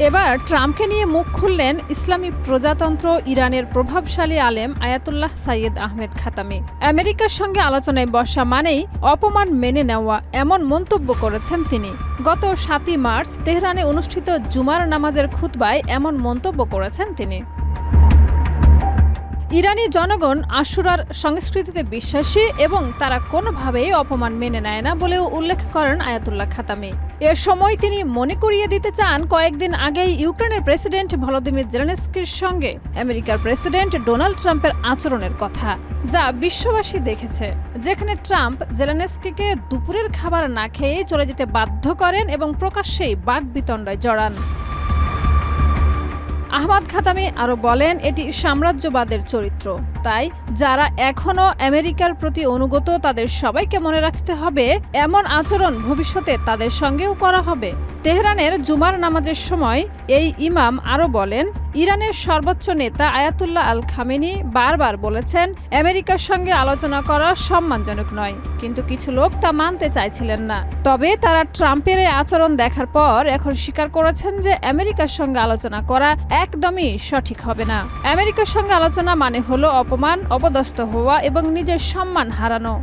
এবার ট্রাম্পকে নিয়ে মুখ খুললেন ইসলামী প্রজাতন্ত্র ইরানের প্রভাবশালী আলেম আয়াতুল্লাহ সাইয়েদ আহমেদ খাতামি। আমেরিকার সঙ্গে আলোচনায় বসা মানেই অপমান মেনে নেওয়া, এমন মন্তব্য করেছেন তিনি। গত ৭ই মার্চ তেহরানে অনুষ্ঠিত জুমার নামাজের খুতবায় এমন মন্তব্য করেছেন তিনি। ইরানি জনগণ আশুরার সংস্কৃতিতে বিশ্বাসী এবং তারা কোনোভাবেই অপমান মেনে নেয় না বলেও উল্লেখ করেন আয়াতুল্লাহ খাতামি। এ সময় তিনি মনে করিয়ে দিতে চান কয়েকদিন আগেই ইউক্রেনের প্রেসিডেন্ট ভলোদিমির জেলেনস্কির সঙ্গে আমেরিকার প্রেসিডেন্ট ডোনাল্ড ট্রাম্পের আচরণের কথা, যা বিশ্ববাসী দেখেছে, যেখানে ট্রাম্প জেলেনস্কিকে দুপুরের খাবার না খেয়ে চলে যেতে বাধ্য করেন এবং প্রকাশ্যেই বাকবিতণ্ডায় জড়ান। আহমদ খাতামি আরও বলেন, এটি সাম্রাজ্যবাদের চরিত্র, তাই যারা এখনও আমেরিকার প্রতি অনুগত তাদের সবাইকে মনে রাখতে হবে এমন আচরণ ভবিষ্যতে তাদের সঙ্গেও করা হবে। তেহরানের জুমার নামাজের সময় এই ইমাম আরও বলেন, ইরানের সর্বোচ্চ নেতা আয়াতুল্লাহ আল খামেনি বারবার বলেছেন আমেরিকার সঙ্গে আলোচনা করা সম্মানজনক নয়, কিন্তু কিছু লোক তা মানতে চাইছিলেন না। তবে তারা ট্রাম্পের এই আচরণ দেখার পর এখন স্বীকার করেছেন যে আমেরিকার সঙ্গে আলোচনা করা একদমই সঠিক হবে না। আমেরিকার সঙ্গে আলোচনা মানে হলো অপমান, অপদস্থ হওয়া এবং নিজের সম্মান হারানো।